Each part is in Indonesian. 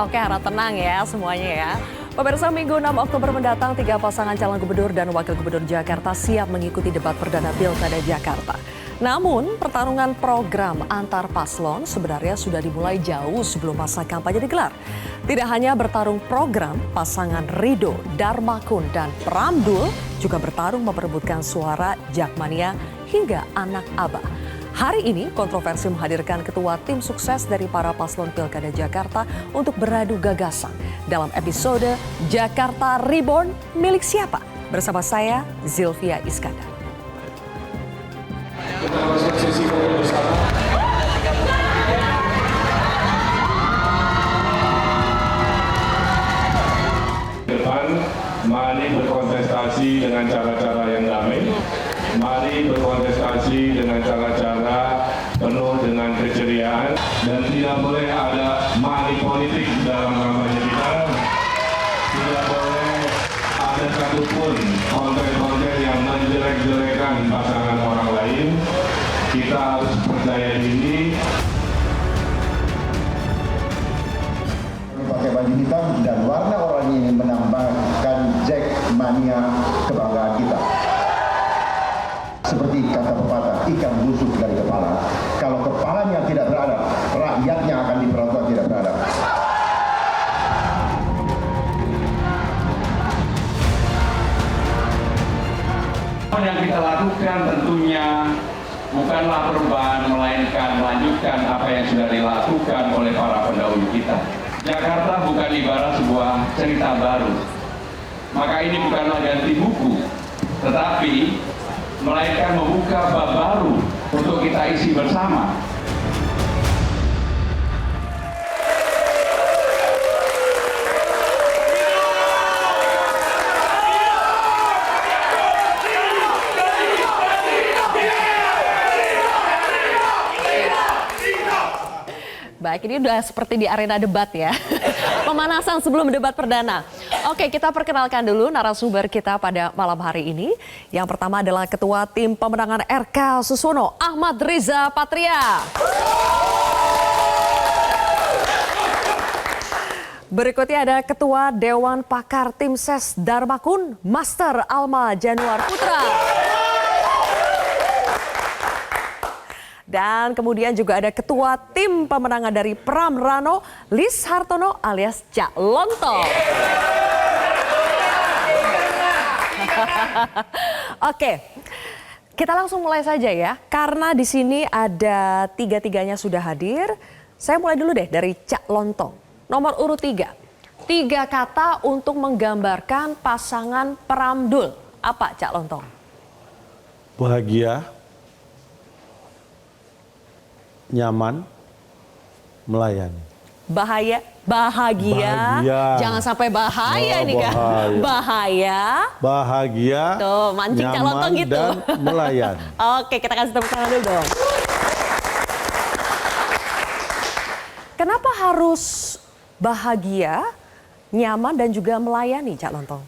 Oke, harap tenang ya semuanya ya. Pemirsa, Minggu 6 Oktober mendatang, 3 pasangan calon gubernur dan wakil gubernur Jakarta siap mengikuti debat perdana Pilkada Jakarta. Namun, pertarungan program antar paslon sebenarnya sudah dimulai jauh sebelum masa kampanye digelar. Tidak hanya bertarung program, pasangan Ridho, Darmakun, dan Pramdul juga bertarung memperebutkan suara Jakmania hingga anak Abah. Hari ini kontroversi menghadirkan ketua tim sukses dari para paslon Pilkada Jakarta untuk beradu gagasan dalam episode Jakarta Reborn milik siapa? Bersama saya Zilvia Iskandar. Kita lakukan sesi foto bersama. Depan, mari berkontestasi dengan cara-cara yang damai. Mari berkontestasi dengan cara-cara penuh dengan keceriaan dan tidak boleh ada money politik dalam kampanye kita. Tidak boleh ada satupun konten-konten yang menjelek-jelekan pasangan orang lain. Kita harus percaya diri. Pakai baju hitam dan warna oranye ini menambahkan Jakmania kebanggaan kita. Seperti kata pepatah, ikan busuk dari kepala. Kalau kepalanya tidak beradab, rakyatnya akan diperlakukan tidak beradab. Yang kita lakukan tentunya bukanlah perubahan, melainkan melanjutkan apa yang sudah dilakukan oleh para pendahulu kita. Jakarta bukan ibarat sebuah cerita baru. Maka ini bukanlah ganti buku, tetapi melainkan membuka bab baru untuk kita isi bersama. Baik, ini udah seperti di arena debat ya. Pemanasan sebelum debat perdana. Oke, kita perkenalkan dulu narasumber kita pada malam hari ini. Yang pertama adalah Ketua Tim Pemenangan RK Susono, Ahmad Riza Patria. Berikutnya ada Ketua Dewan Pakar Tim Ses Darmakun, Master Alma Januar Putra. Dan kemudian juga ada Ketua Tim Pemenangan dari Pram Rano, Lis Hartono alias Cak Lontong. Oke, kita langsung mulai saja ya. Karena di sini ada tiga-tiganya sudah hadir. Saya mulai dulu deh dari Cak Lontong. Nomor urut 3. 3 kata untuk menggambarkan pasangan Pramdul. Apa Cak Lontong? Bahagia, nyaman, melayani. Bahagia. Jangan sampai bahaya nih kan. Bahagia. Tuh, mancing nyaman, calon gitu. Dan melayani. Oke, kita kasih tepuk tangan dulu dong. Kenapa harus bahagia, nyaman dan juga melayani, Cak Lontong?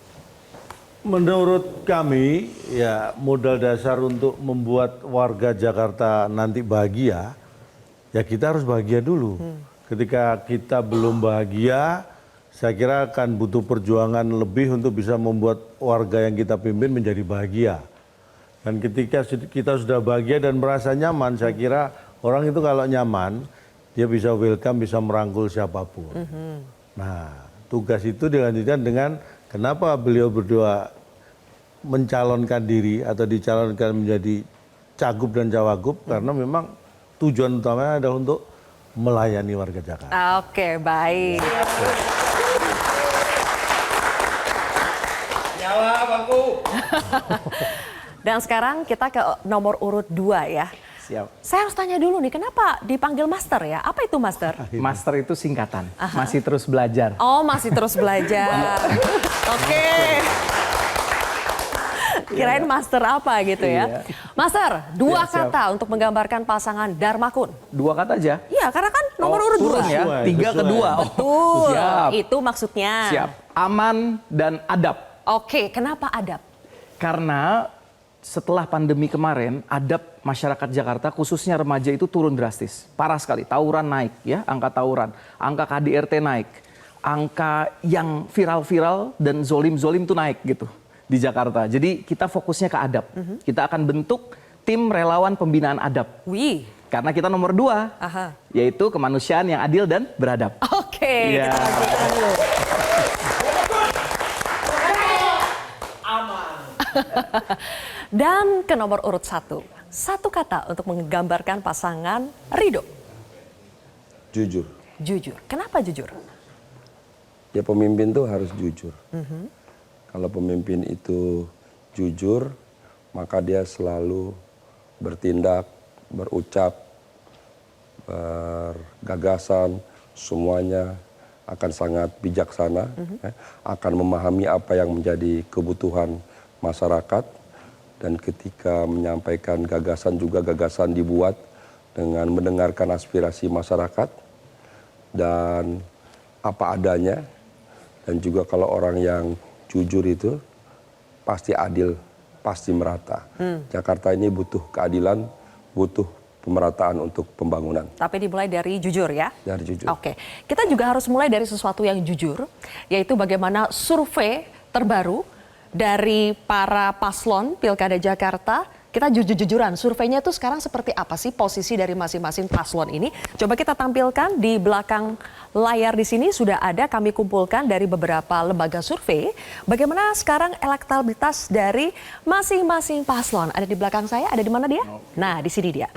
Menurut kami, ya modal dasar untuk membuat warga Jakarta nanti bahagia, ya kita harus bahagia dulu. Ketika kita belum bahagia, saya kira akan butuh perjuangan lebih untuk bisa membuat warga yang kita pimpin menjadi bahagia. Dan ketika kita sudah bahagia dan merasa nyaman, saya kira orang itu kalau nyaman, dia bisa welcome, bisa merangkul siapapun. Nah, tugas itu dilanjutkan dengan kenapa beliau berdua mencalonkan diri atau dicalonkan menjadi cagup dan cawagup, karena memang tujuan utamanya adalah untuk melayani warga Jakarta. Oke, baik. Jawab aku. Dan sekarang kita ke nomor urut 2 ya. Siap. Saya harus tanya dulu nih, kenapa dipanggil Master ya? Apa itu Master? Master itu singkatan, masih terus belajar. Oh, masih terus belajar. Oke. Kirain master apa gitu ya. Master, 2 kata untuk menggambarkan pasangan Darmakun. 2 kata aja? Iya, karena kan nomor urut 2. Turun ya, 3 ke 2. Betul, siap. itu maksudnya. Siap, aman dan adab. Oke, kenapa adab? Karena setelah pandemi kemarin, adab masyarakat Jakarta khususnya remaja itu turun drastis. Parah sekali, tawuran naik ya, angka tawuran, angka KDRT naik. angka yang viral-viral dan zolim-zolim tuh naik gitu di Jakarta. Jadi kita fokusnya ke adab. Kita akan bentuk tim relawan pembinaan adab. Wih. Karena kita nomor 2, yaitu kemanusiaan yang adil dan beradab. Oke, kita lanjutkan dulu. Dan ke nomor urut 1. Satu kata untuk menggambarkan pasangan Ridho. Jujur. Jujur. Kenapa jujur? Ya pemimpin tuh harus jujur. Kalau pemimpin itu jujur, maka dia selalu bertindak, berucap, bergagasan, semuanya akan sangat bijaksana, akan memahami apa yang menjadi kebutuhan masyarakat, dan ketika menyampaikan gagasan juga gagasan dibuat dengan mendengarkan aspirasi masyarakat dan apa adanya, dan juga kalau orang yang jujur itu pasti adil, pasti merata. Jakarta ini butuh keadilan, butuh pemerataan untuk pembangunan. Tapi dimulai dari jujur ya? Dari jujur. Oke, kita juga harus mulai dari sesuatu yang jujur, yaitu bagaimana survei terbaru dari para paslon Pilkada Jakarta. Kita jujur-jujuran, surveinya itu sekarang seperti apa sih posisi dari masing-masing paslon ini? Coba kita tampilkan di belakang layar di sini sudah ada kami kumpulkan dari beberapa lembaga survei. Bagaimana sekarang elektabilitas dari masing-masing paslon? Ada di belakang saya, ada di mana dia? Nah, di sini dia.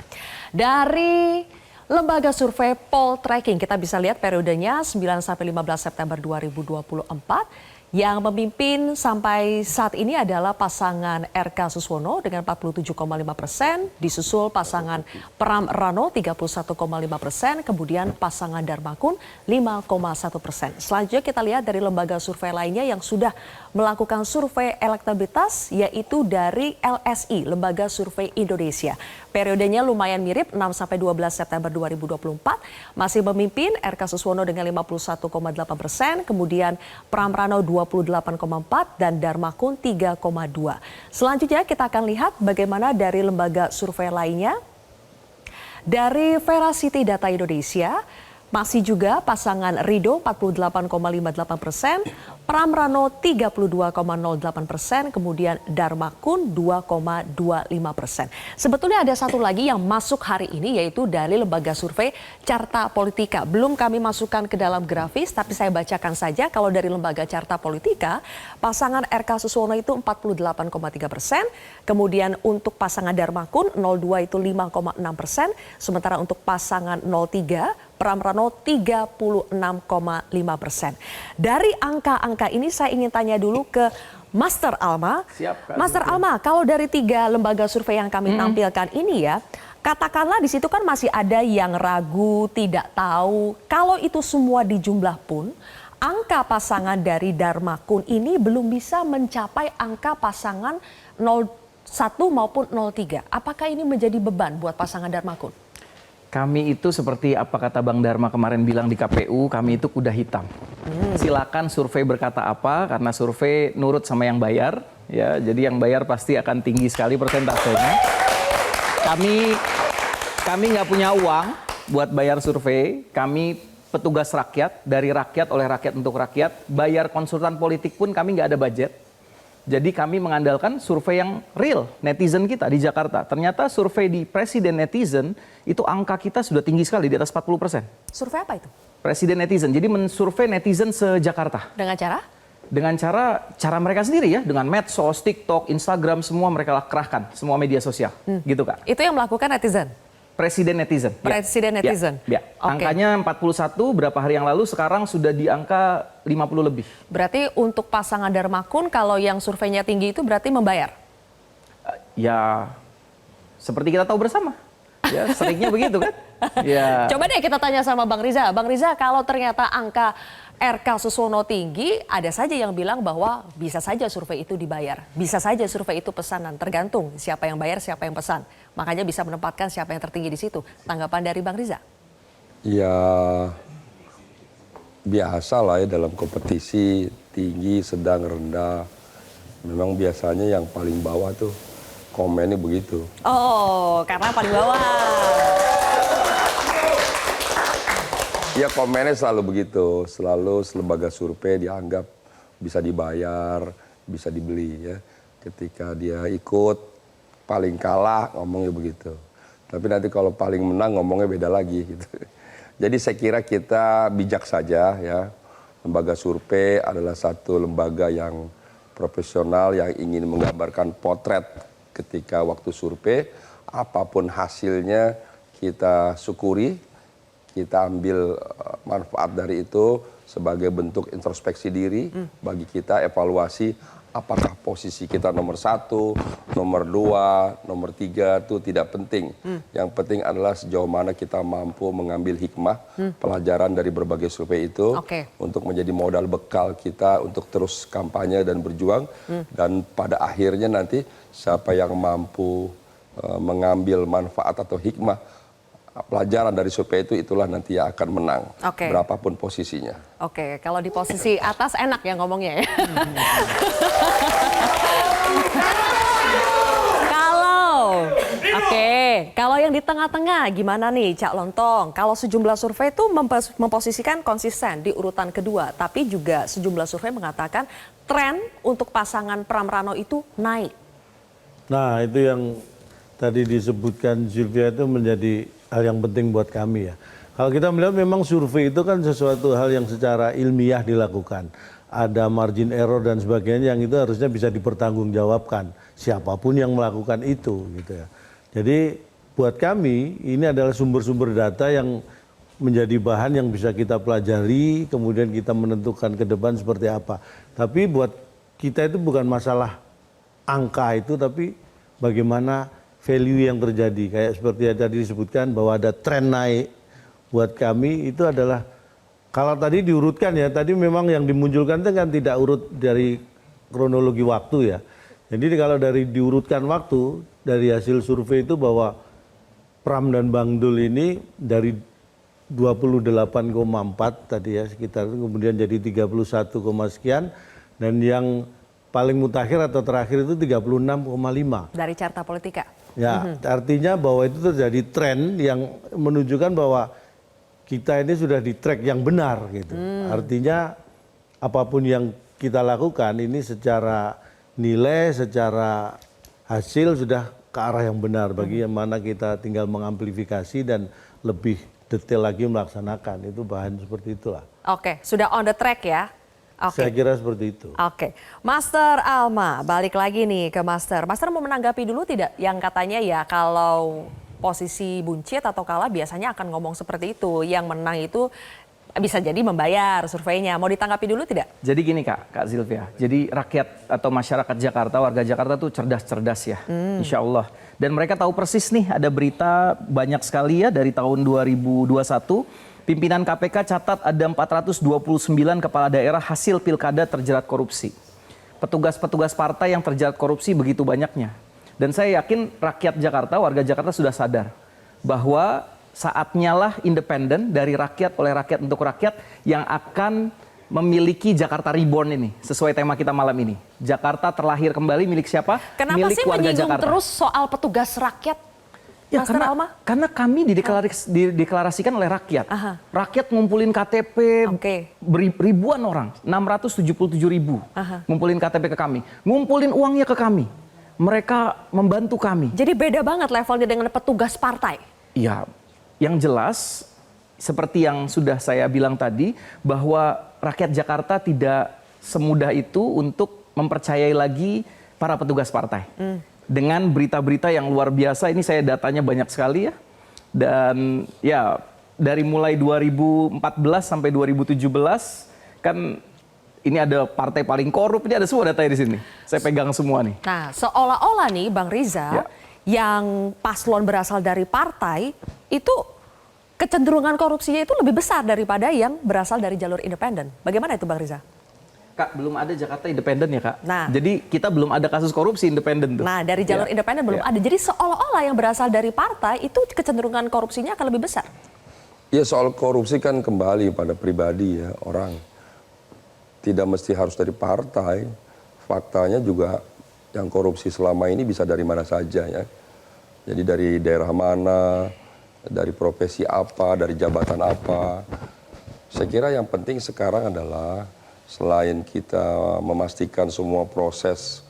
Dari lembaga survei Poltreking, kita bisa lihat periodenya 9 sampai 15 September 2024. Yang memimpin sampai saat ini adalah pasangan RK Suswono dengan 47,5%, disusul pasangan Pram Rano 31,5%, kemudian pasangan Darmakun 5,1%. Selanjutnya kita lihat dari lembaga survei lainnya yang sudah melakukan survei elektabilitas, yaitu dari LSI, Lembaga Survei Indonesia. Periodenya lumayan mirip, 6 sampai 12 September 2024, masih memimpin RK Suswono dengan 51,8%, kemudian Pram Rano 28,4% dan Darmakun 3,2%. Selanjutnya kita akan lihat bagaimana dari lembaga survei lainnya. Dari Veracity Data Indonesia, masih juga pasangan Ridho 48,58%, Pram Rano 32,08%, kemudian Darmakun 2,25%. Sebetulnya ada satu lagi yang masuk hari ini, yaitu dari lembaga survei Carta Politika. Belum kami masukkan ke dalam grafis, tapi saya bacakan saja. Kalau dari lembaga Carta Politika, pasangan RK Suswono itu 48,3%, kemudian untuk pasangan Darmakun 02 itu 5,6%, sementara untuk pasangan 03 Pram Rano 36,5%. Dari angka-angka ini saya ingin tanya dulu ke Master Alma. Siap, Kak. Master Alma, kalau dari 3 lembaga survei yang kami tampilkan ini ya, katakanlah di situ kan masih ada yang ragu, tidak tahu. Kalau itu semua dijumlah pun, angka pasangan dari Darmakun ini belum bisa mencapai angka pasangan 01 maupun 03. Apakah ini menjadi beban buat pasangan Darmakun? Kami itu seperti apa kata Bang Dharma kemarin bilang di KPU, kami itu kuda hitam. Silakan survei berkata apa, karena survei nurut sama yang bayar, ya. Jadi yang bayar pasti akan tinggi sekali persentasenya. Kami nggak punya uang buat bayar survei. Kami petugas rakyat, dari rakyat, oleh rakyat untuk rakyat. Bayar konsultan politik pun kami nggak ada budget. Jadi kami mengandalkan survei yang real, netizen kita di Jakarta. Ternyata survei di Presiden Netizen, itu angka kita sudah tinggi sekali, di atas 40%. Survei apa itu? Presiden Netizen, jadi mensurvei netizen se-Jakarta. Dengan cara? Dengan cara mereka sendiri ya, dengan medsos, TikTok, Instagram, semua mereka kerahkan, semua media sosial. Gitu Kak. Itu yang melakukan netizen? Presiden Netizen. Presiden Netizen. Ya. Oke. Angkanya 41 berapa hari yang lalu, sekarang sudah di angka 50 lebih. Berarti untuk pasangan Darmakun kalau yang surveinya tinggi itu berarti membayar? Ya, seperti kita tahu bersama. Ya, seringnya begitu kan? Ya. Coba deh kita tanya sama Bang Riza. Bang Riza, kalau ternyata angka RK Suswono tinggi, ada saja yang bilang bahwa bisa saja survei itu dibayar. Bisa saja survei itu pesanan, tergantung siapa yang bayar, siapa yang pesan. Makanya bisa menempatkan siapa yang tertinggi di situ. Tanggapan dari Bang Riza? Ya biasa lah ya dalam kompetisi, tinggi, sedang, rendah. Memang biasanya yang paling bawah tuh komennya begitu. Oh, karena paling bawah. Ya komennya selalu begitu, selalu lembaga survei dianggap bisa dibayar, bisa dibeli ya. Ketika dia ikut paling kalah ngomongnya begitu. Tapi nanti kalau paling menang ngomongnya beda lagi gitu. Jadi saya kira kita bijak saja ya. Lembaga survei adalah satu lembaga yang profesional yang ingin menggambarkan potret ketika waktu survei. Apapun hasilnya kita syukuri, kita ambil manfaat dari itu sebagai bentuk introspeksi diri bagi kita, evaluasi apakah posisi kita nomor 1, nomor 2, nomor 3 itu tidak penting. Yang penting adalah sejauh mana kita mampu mengambil hikmah, pelajaran dari berbagai survei itu untuk menjadi modal bekal kita untuk terus kampanye dan berjuang. Dan pada akhirnya nanti siapa yang mampu mengambil manfaat atau hikmah pelajaran dari survei itu, itulah nanti yang akan menang, berapapun posisinya. Oke, kalau di posisi atas enak ya ngomongnya ya. Kalau yang di tengah-tengah gimana nih Cak Lontong? Kalau sejumlah survei itu memposisikan konsisten di urutan kedua, tapi juga sejumlah survei mengatakan tren untuk pasangan Pram Rano itu naik. Nah, itu yang tadi disebutkan Sylvia itu menjadi hal yang penting buat kami ya. Kalau kita melihat memang survei itu kan sesuatu hal yang secara ilmiah dilakukan. Ada margin error dan sebagainya yang itu harusnya bisa dipertanggungjawabkan siapapun yang melakukan itu gitu ya. Jadi buat kami ini adalah sumber-sumber data yang menjadi bahan yang bisa kita pelajari, kemudian kita menentukan ke depan seperti apa. Tapi buat kita itu bukan masalah angka itu, tapi bagaimana value yang terjadi. Kayak seperti yang tadi disebutkan bahwa ada tren naik, buat kami itu adalah, kalau tadi diurutkan ya, tadi memang yang dimunculkan itu kan tidak urut dari kronologi waktu ya. Jadi kalau dari diurutkan waktu, dari hasil survei itu bahwa Pram dan Bang Dul ini dari 28,4 tadi ya sekitar, kemudian jadi 31, sekian, dan yang paling mutakhir atau terakhir itu 36,5. Dari Carta Politika. Ya, artinya bahwa itu terjadi tren yang menunjukkan bahwa kita ini sudah di track yang benar gitu. Artinya apapun yang kita lakukan ini secara nilai, secara hasil sudah ke arah yang benar. Bagaimana kita tinggal mengamplifikasi dan lebih detail lagi melaksanakan. Itu bahan seperti itulah. Oke, sudah on the track ya. Saya kira seperti itu. Oke, Master Alma, balik lagi nih ke Master. Master mau menanggapi dulu tidak yang katanya ya kalau posisi buncit atau kalah biasanya akan ngomong seperti itu. Yang menang itu bisa jadi membayar surveinya. Mau ditanggapi dulu tidak? Jadi gini Kak Sylvia, jadi rakyat atau masyarakat Jakarta, warga Jakarta tuh cerdas-cerdas ya, insya Allah. Dan mereka tahu persis nih ada berita banyak sekali ya dari tahun 2021. Pimpinan KPK catat ada 429 kepala daerah hasil pilkada terjerat korupsi. Petugas-petugas partai yang terjerat korupsi begitu banyaknya. Dan saya yakin rakyat Jakarta, warga Jakarta sudah sadar bahwa saatnya lah independen dari rakyat, oleh rakyat untuk rakyat yang akan memiliki Jakarta Reborn ini. Sesuai tema kita malam ini. Jakarta terlahir kembali milik siapa? Kenapa milik sih warga menyinggung Jakarta. Terus soal petugas rakyat? Ya, karena kami dideklarasikan oleh rakyat. Rakyat ngumpulin KTP ribuan orang, 677.000 ngumpulin KTP ke kami. Ngumpulin uangnya ke kami. Mereka membantu kami. Jadi beda banget levelnya dengan petugas partai? Iya, yang jelas seperti yang sudah saya bilang tadi, bahwa rakyat Jakarta tidak semudah itu untuk mempercayai lagi para petugas partai. Dengan berita-berita yang luar biasa, ini saya datanya banyak sekali ya. Dan ya dari mulai 2014 sampai 2017 kan ini ada partai paling korup, ini ada semua datanya di sini. Saya pegang semua nih. Nah, seolah-olah nih Bang Riza, yang paslon berasal dari partai itu kecenderungan korupsinya itu lebih besar daripada yang berasal dari jalur independen. Bagaimana itu Bang Riza? Kak, belum ada Jakarta independen ya Kak. Nah, jadi kita belum ada kasus korupsi independen tuh. Nah, dari jalur independen belum ada. Jadi seolah-olah yang berasal dari partai itu kecenderungan korupsinya akan lebih besar. Ya soal korupsi kan kembali pada pribadi ya orang. Tidak mesti harus dari partai. Faktanya juga yang korupsi selama ini bisa dari mana saja ya. Jadi dari daerah mana, dari profesi apa, dari jabatan apa. Saya kira yang penting sekarang adalah selain kita memastikan semua proses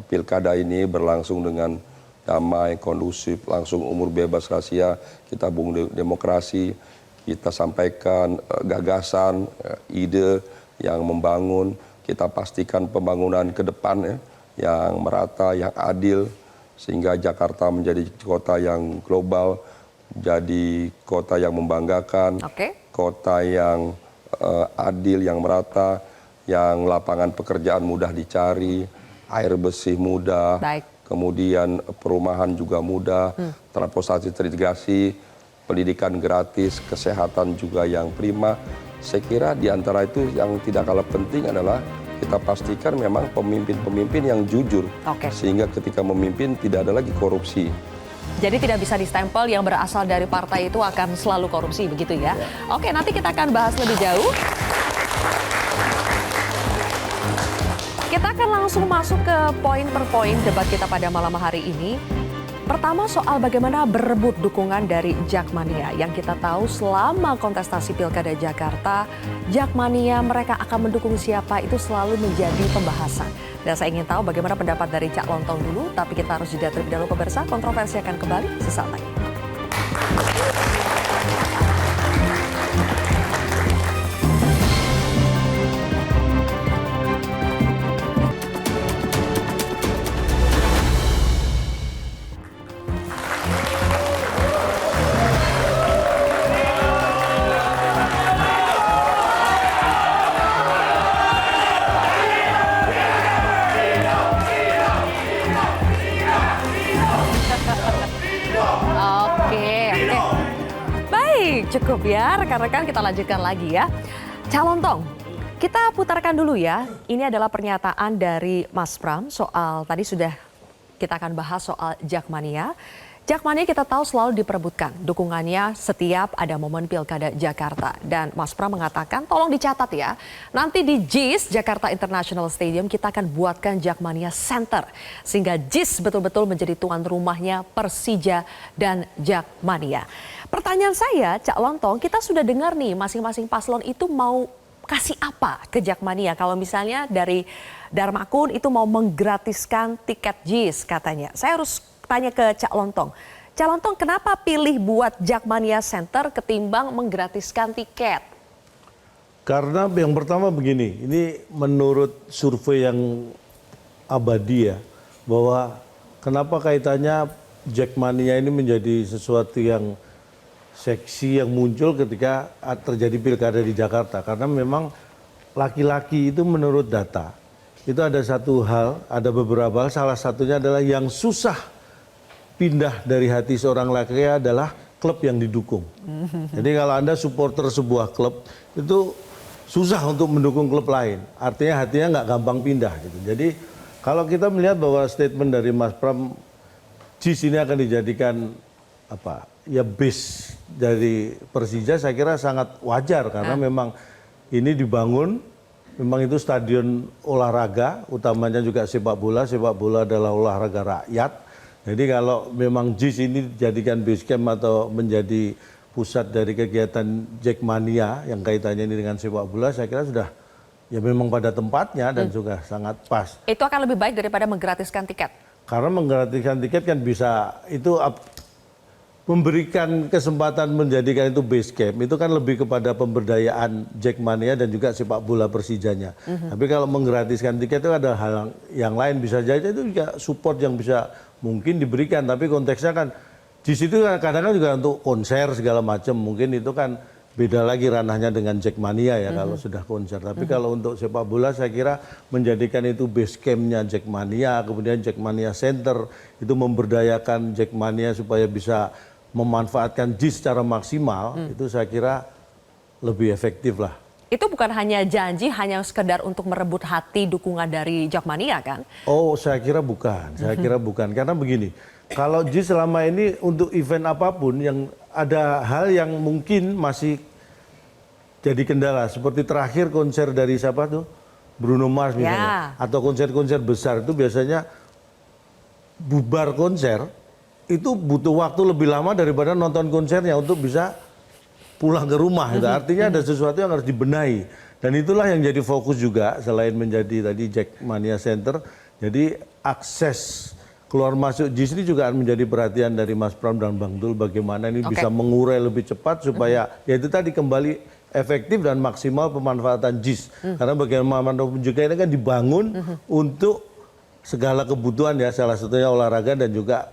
pilkada ini berlangsung dengan damai, kondusif, langsung umur bebas rahasia, kita bangun demokrasi, kita sampaikan gagasan, ide yang membangun, kita pastikan pembangunan ke depan ya, yang merata, yang adil, sehingga Jakarta menjadi kota yang global, jadi kota yang membanggakan, kota yang adil, yang merata, yang lapangan pekerjaan mudah dicari, air bersih mudah, kemudian perumahan juga mudah, transportasi terintegrasi, pendidikan gratis, kesehatan juga yang prima. Saya kira di antara itu yang tidak kalah penting adalah kita pastikan memang pemimpin-pemimpin yang jujur, sehingga ketika memimpin tidak ada lagi korupsi. Jadi tidak bisa distempel yang berasal dari partai itu akan selalu korupsi, begitu ya? Oke, nanti kita akan bahas lebih jauh. Kita akan langsung masuk ke poin per poin debat kita pada malam hari ini. Pertama soal bagaimana berebut dukungan dari Jakmania. Yang kita tahu selama kontestasi Pilkada Jakarta, Jakmania mereka akan mendukung siapa itu selalu menjadi pembahasan. Dan saya ingin tahu bagaimana pendapat dari Cak Lontong dulu, tapi kita harus jeda terlebih dahulu pemirsa. Kontroversi akan kembali sesaat lagi. Cukup ya, rekan-rekan, kita lanjutkan lagi ya. Cak Lontong, kita putarkan dulu ya. Ini adalah pernyataan dari Mas Pram soal, tadi sudah kita akan bahas soal Jakmania. Jakmania kita tahu selalu diperebutkan dukungannya setiap ada momen Pilkada Jakarta. Dan Mas Pram mengatakan tolong dicatat ya, nanti di JIS Jakarta International Stadium kita akan buatkan Jakmania Center. Sehingga JIS betul-betul menjadi tuan rumahnya Persija dan Jakmania. Pertanyaan saya, Cak Lontong, kita sudah dengar nih masing-masing paslon itu mau kasih apa ke Jakmania. Kalau misalnya dari Darmakun itu mau menggratiskan tiket JIS katanya. Saya harus tanya ke Cak Lontong. Cak Lontong, kenapa pilih buat Jakmania Center ketimbang menggratiskan tiket? Karena yang pertama begini, ini menurut survei yang abadi ya, bahwa kenapa kaitannya Jakmania ini menjadi sesuatu yang seksi yang muncul ketika terjadi pilkada di Jakarta. Karena memang laki-laki itu menurut data, itu ada satu hal, ada beberapa hal, salah satunya adalah yang susah pindah dari hati seorang laki adalah klub yang didukung. Jadi kalau Anda supporter sebuah klub, itu susah untuk mendukung klub lain. Artinya hatinya nggak gampang pindah gitu. Jadi kalau kita melihat bahwa statement dari Mas Pram, JIS ini akan dijadikan ya base dari Persija, saya kira sangat wajar karena memang ini dibangun, memang itu stadion olahraga, utamanya juga sepak bola adalah olahraga rakyat. Jadi kalau memang JIS ini dijadikan base camp atau menjadi pusat dari kegiatan Jakmania yang kaitannya ini dengan sepak bola, saya kira sudah ya memang pada tempatnya dan juga sangat pas. Itu akan lebih baik daripada menggratiskan tiket? Karena menggratiskan tiket kan bisa, itu memberikan kesempatan menjadikan itu base camp, itu kan lebih kepada pemberdayaan Jakmania dan juga sepak bola Persijanya. Tapi kalau menggratiskan tiket itu ada hal yang lain, bisa jadi itu juga support yang bisa mungkin diberikan, tapi konteksnya kan di situ kadang-kadang juga untuk konser segala macam, mungkin itu kan beda lagi ranahnya dengan Jakmania ya kalau sudah konser. Tapi kalau untuk sepak bola saya kira menjadikan itu base campnya Jakmania, kemudian Jakmania Center itu memberdayakan Jakmania supaya bisa memanfaatkan JIS secara maksimal, itu saya kira lebih efektif lah. Itu bukan hanya janji, hanya sekedar untuk merebut hati dukungan dari Jakmania kan? Oh, saya kira bukan. Saya kira bukan. Karena begini, kalau JIS selama ini untuk event apapun yang ada hal yang mungkin masih jadi kendala. Seperti terakhir konser dari siapa tuh? Bruno Mars misalnya. Atau konser-konser besar itu biasanya bubar konser, itu butuh waktu lebih lama daripada nonton konsernya untuk bisa pulang ke rumah. Gitu. Artinya ada sesuatu yang harus dibenahi. Dan itulah yang jadi fokus juga selain menjadi tadi Jackmania Center. Jadi akses keluar masuk JIS ini juga akan menjadi perhatian dari Mas Pram dan Bang Dul bagaimana ini bisa mengurai lebih cepat supaya ya itu tadi kembali efektif dan maksimal pemanfaatan JIS. Karena bagaimanapun juga ini kan dibangun untuk segala kebutuhan ya, salah satunya olahraga dan juga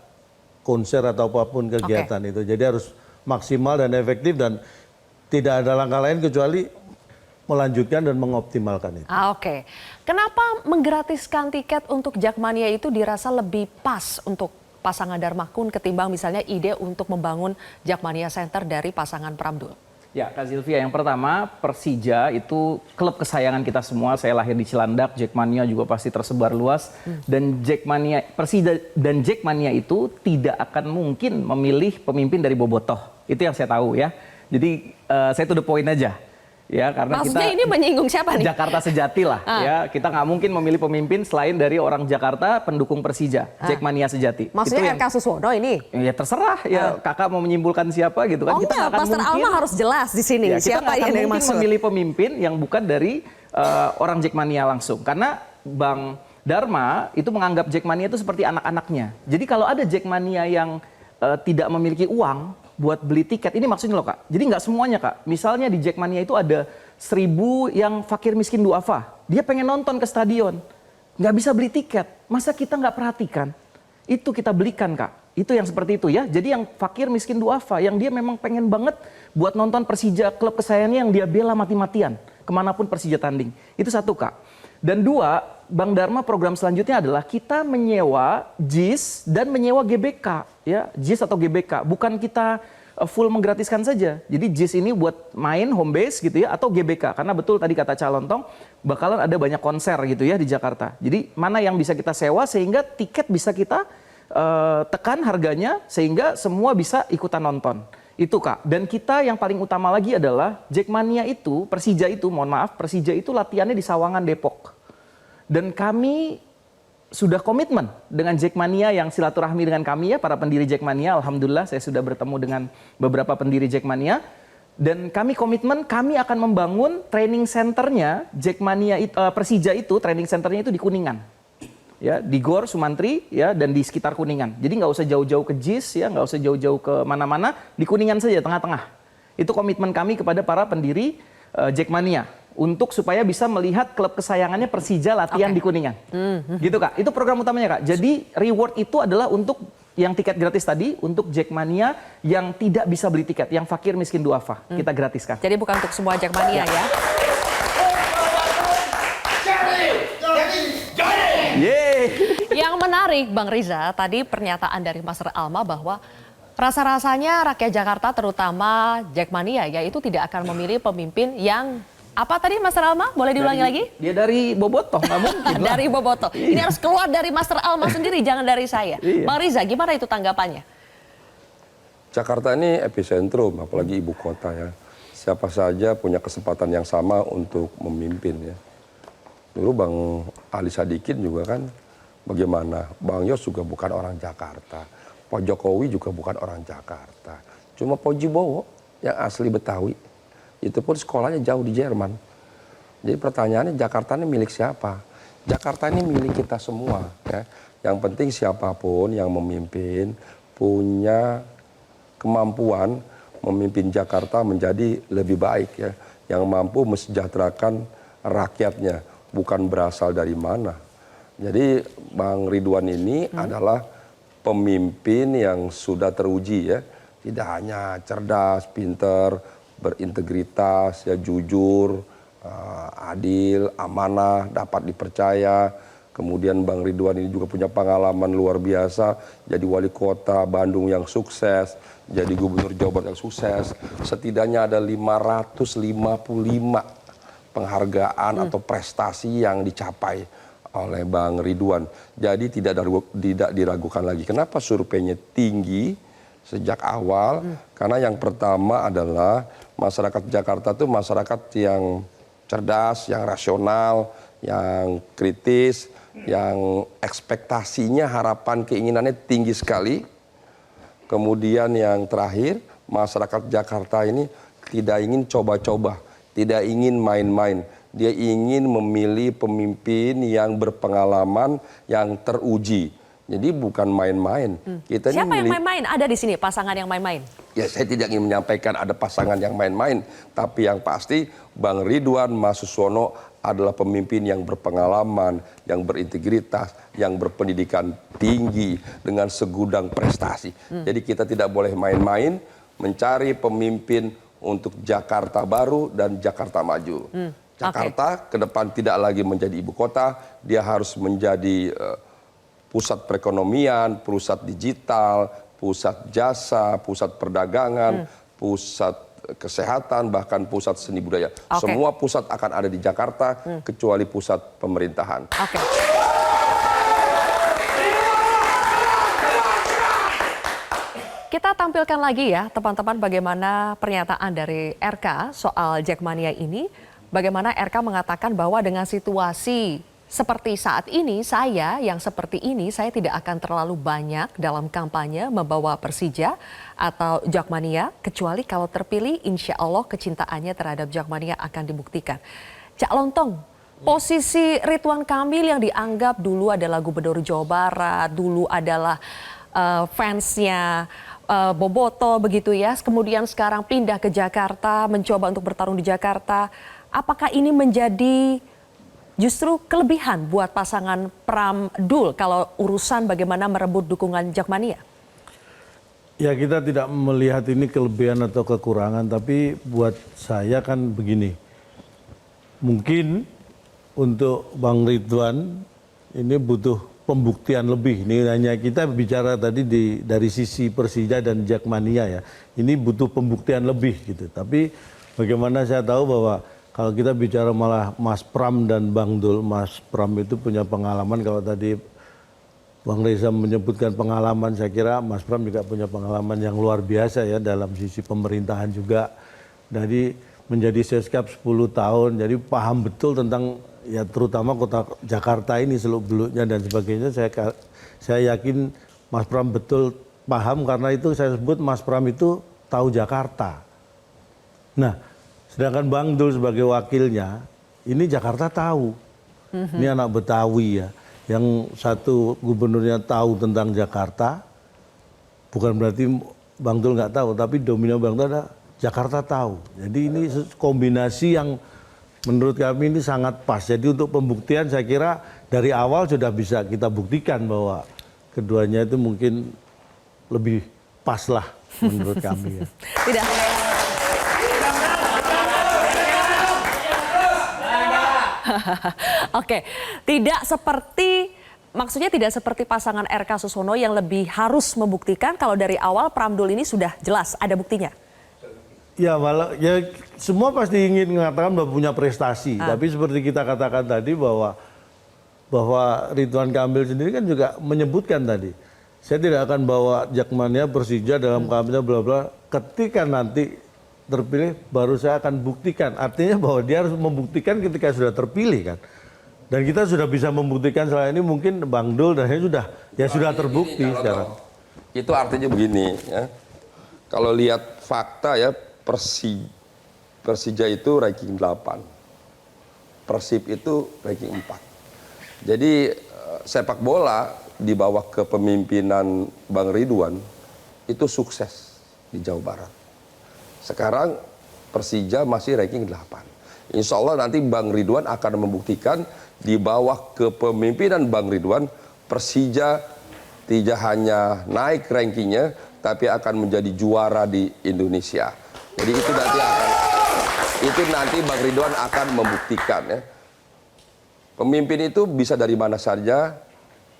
konser atau apapun kegiatan itu. Jadi harus maksimal dan efektif dan tidak ada langkah lain kecuali melanjutkan dan mengoptimalkan itu. Oke. Kenapa menggratiskan tiket untuk Jackmania itu dirasa lebih pas untuk pasangan Darmakun ketimbang misalnya ide untuk membangun Jackmania Center dari pasangan Pramdul? Ya, Kak Zilvia, yang pertama Persija itu klub kesayangan kita semua. Saya lahir di Cilandak, Jackmania juga pasti tersebar luas. Dan Jackmania, Persija dan Jackmania itu tidak akan mungkin memilih pemimpin dari Bobotoh. Itu yang saya tahu ya. Jadi saya to the point aja. Ya, karena maksudnya kita ini menyinggung siapa nih? Jakarta sejati lah ya. Kita nggak mungkin memilih pemimpin selain dari orang Jakarta pendukung Persija, Jackmania sejati. Maksudnya RK Suswono ini? Ya terserah ya, kakak mau menyimpulkan siapa gitu kan. Oh kita enggak, akan Pastor mungkin, Alma harus jelas di sini ya, siapa yang dimaksud. memilih pemimpin yang bukan dari orang Jackmania langsung. Karena Bang Dharma itu menganggap Jackmania itu seperti anak-anaknya. Jadi kalau ada Jackmania yang tidak memiliki uang buat beli tiket, ini maksudnya loh Kak. Jadi nggak semuanya Kak. Misalnya di Jackmania itu ada 1000 yang fakir miskin duafa. Dia pengen nonton ke stadion. Nggak bisa beli tiket. Masa kita nggak perhatikan? Itu kita belikan Kak. Itu yang seperti itu ya. Jadi yang fakir miskin duafa, yang dia memang pengen banget buat nonton Persija, klub kesayangannya yang dia bela mati-matian. Kemanapun Persija tanding. Itu satu Kak. Dan dua, Bang Dharma program selanjutnya adalah kita menyewa JIS dan menyewa GBK. Ya, JIS atau GBK. Bukan kita full menggratiskan saja. Jadi JIS ini buat main home base gitu ya, atau GBK. Karena betul tadi kata Calontong, bakalan ada banyak konser gitu ya di Jakarta. Jadi mana yang bisa kita sewa sehingga tiket bisa kita tekan harganya sehingga semua bisa ikutan nonton. Itu Kak. Dan kita yang paling utama lagi adalah Jackmania itu, Persija itu, mohon maaf, Persija itu latihannya di Sawangan, Depok. Dan kami sudah komitmen dengan Jackmania yang silaturahmi dengan kami ya, para pendiri Jackmania. Alhamdulillah saya sudah bertemu dengan beberapa pendiri Jackmania. Dan kami komitmen kami akan membangun training centernya Jackmania Persija itu, training centernya itu di Kuningan. Ya, di Gor Sumantri ya, dan di sekitar Kuningan. Jadi nggak usah jauh-jauh ke JIS ya, nggak usah jauh-jauh ke mana-mana, di Kuningan saja, tengah-tengah. Itu komitmen kami kepada para pendiri Jackmania untuk supaya bisa melihat klub kesayangannya Persija latihan di Kuningan. Gitu Kak. Itu program utamanya Kak. Jadi reward itu adalah untuk yang tiket gratis tadi untuk Jackmania yang tidak bisa beli tiket, yang fakir miskin duafa. Kita gratiskan. Jadi bukan untuk semua Jackmania ya. Yang menarik Bang Riza, tadi pernyataan dari Mas Alma bahwa rasa-rasanya rakyat Jakarta terutama Jackmania ya itu tidak akan memilih pemimpin yang apa tadi Mas Alma? Boleh diulangi lagi? Dia dari Bobotoh, nggak mungkin lah. Dari Bobotoh. Ini harus keluar dari Master Alma sendiri, jangan dari saya. Bang Riza, gimana itu tanggapannya? Jakarta ini epicentrum, apalagi ibu kota ya. Siapa saja punya kesempatan yang sama untuk memimpin ya. Dulu Bang Ali Sadikin juga kan bagaimana? Bang Yos juga bukan orang Jakarta. Pak Jokowi juga bukan orang Jakarta. Cuma Pak Jibowo yang asli Betawi. Itu pun sekolahnya jauh di Jerman. Jadi pertanyaannya Jakarta ini milik siapa? Jakarta ini milik kita semua. Ya. Yang penting siapapun yang memimpin punya kemampuan memimpin Jakarta menjadi lebih baik ya. Yang mampu mesejahterakan rakyatnya, bukan berasal dari mana. Jadi Bang Ridwan ini adalah pemimpin yang sudah teruji ya. Tidak hanya cerdas, pinter, berintegritas, ya jujur, adil, amanah, dapat dipercaya. Kemudian Bang Ridwan ini juga punya pengalaman luar biasa, jadi wali kota Bandung yang sukses, jadi gubernur Jawa Barat yang sukses. Setidaknya ada 555 penghargaan atau prestasi yang dicapai oleh Bang Ridwan. Jadi tidak diragukan lagi. Kenapa surveinya tinggi sejak awal? Karena yang pertama adalah masyarakat Jakarta itu masyarakat yang cerdas, yang rasional, yang kritis, yang ekspektasinya, harapan, keinginannya tinggi sekali. Kemudian yang terakhir, masyarakat Jakarta ini tidak ingin coba-coba, tidak ingin main-main. Dia ingin memilih pemimpin yang berpengalaman, yang teruji. Jadi bukan main-main. Kita Siapa ini yang main-main? Ada di sini pasangan yang main-main. Ya, saya tidak ingin menyampaikan ada pasangan yang main-main, tapi yang pasti Bang Ridwan Mahsuswono adalah pemimpin yang berpengalaman, yang berintegritas, yang berpendidikan tinggi dengan segudang prestasi. Jadi kita tidak boleh main-main mencari pemimpin untuk Jakarta baru dan Jakarta maju. Jakarta ke depan tidak lagi menjadi ibu kota, dia harus menjadi pusat perekonomian, pusat digital, pusat jasa, pusat perdagangan, pusat kesehatan, bahkan pusat seni budaya. Semua pusat akan ada di Jakarta, kecuali pusat pemerintahan. Kita tampilkan lagi ya teman-teman bagaimana pernyataan dari RK soal Jackmania ini. Bagaimana RK mengatakan bahwa dengan situasi seperti saat ini, saya yang seperti ini, saya tidak akan terlalu banyak dalam kampanye membawa Persija atau Jackmania, kecuali kalau terpilih, insya Allah kecintaannya terhadap Jackmania akan dibuktikan. Cak Lontong, posisi Ridwan Kamil yang dianggap dulu adalah Gubernur Jawa Barat, dulu adalah fansnya Boboto begitu ya, kemudian sekarang pindah ke Jakarta, mencoba untuk bertarung di Jakarta. Apakah ini menjadi justru kelebihan buat pasangan Pram Dul kalau urusan bagaimana merebut dukungan Jackmania? Ya, kita tidak melihat ini kelebihan atau kekurangan, tapi buat saya kan begini. Mungkin untuk Bang Ridwan ini butuh pembuktian lebih. Ini hanya kita bicara tadi dari sisi Persija dan Jackmania ya. Ini butuh pembuktian lebih gitu. Tapi bagaimana saya tahu bahwa kalau kita bicara malah Mas Pram dan Bang Dul, Mas Pram itu punya pengalaman, kalau tadi Bang Reza menyebutkan pengalaman, saya kira Mas Pram juga punya pengalaman yang luar biasa ya dalam sisi pemerintahan juga. Jadi menjadi Seskap 10 tahun, jadi paham betul tentang ya terutama kota Jakarta ini seluk-beluknya dan sebagainya. Saya yakin Mas Pram betul paham, karena itu saya sebut Mas Pram itu tahu Jakarta. Nah, sedangkan Bang Dul sebagai wakilnya, ini Jakarta tahu. Ini anak Betawi ya, yang satu gubernurnya tahu tentang Jakarta, bukan berarti Bang Dul nggak tahu, tapi dominan Bang Dul ada Jakarta tahu. Jadi ini kombinasi yang menurut kami ini sangat pas. Jadi untuk pembuktian saya kira dari awal sudah bisa kita buktikan bahwa keduanya itu mungkin lebih pas lah menurut kami ya. Tidak. Oke, tidak seperti, maksudnya tidak seperti pasangan RK Suswono yang lebih harus membuktikan, kalau dari awal Pram Dul ini sudah jelas ada buktinya. Ya, malah ya semua pasti ingin mengatakan bahwa punya prestasi, tapi seperti kita katakan tadi bahwa Ridwan Kamil sendiri kan juga menyebutkan tadi, saya tidak akan bawa Jackmania Persija dalam kampanye bla bla, ketika nanti terpilih baru saya akan buktikan. Artinya bahwa dia harus membuktikan ketika sudah terpilih kan. Dan kita sudah bisa membuktikan selama ini, mungkin Bang Dul dan saya sudah terbukti sekarang. Itu artinya begini ya. Kalau lihat fakta ya, Persija itu ranking 8. Persib itu ranking 4. Jadi sepak bola di bawah kepemimpinan Bang Ridwan itu sukses di Jawa Barat. Sekarang Persija masih ranking 8. Insya Allah nanti Bang Ridwan akan membuktikan di bawah kepemimpinan Bang Ridwan, Persija tidak hanya naik rankingnya, tapi akan menjadi juara di Indonesia. Jadi itu nanti Bang Ridwan akan membuktikan ya. Pemimpin itu bisa dari mana saja,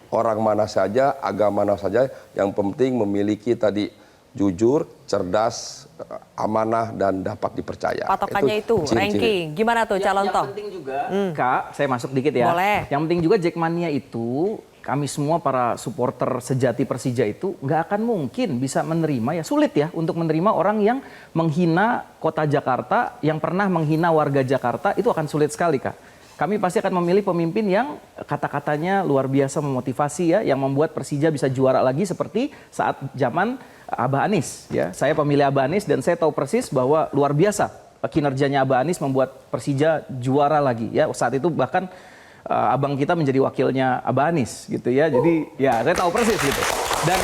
orang mana saja, agama mana saja, yang penting memiliki tadi jujur, cerdas, amanah, dan dapat dipercaya. Patokannya itu ranking. Gimana tuh Cak Lontong? Yang penting juga, Kak, saya masuk dikit ya. Boleh. Yang penting juga Jackmania itu, kami semua para supporter sejati Persija itu nggak akan mungkin bisa menerima, ya sulit ya untuk menerima orang yang menghina kota Jakarta, yang pernah menghina warga Jakarta, itu akan sulit sekali Kak. kami pasti akan memilih pemimpin yang kata-katanya luar biasa memotivasi ya, yang membuat Persija bisa juara lagi seperti saat zaman Abah Anis ya. Saya pemilih Abah Anis dan saya tahu persis bahwa luar biasa kinerjanya Abah Anis membuat Persija juara lagi ya. Saat itu bahkan abang kita menjadi wakilnya Abah Anis gitu ya. Jadi ya saya tahu persis gitu. Dan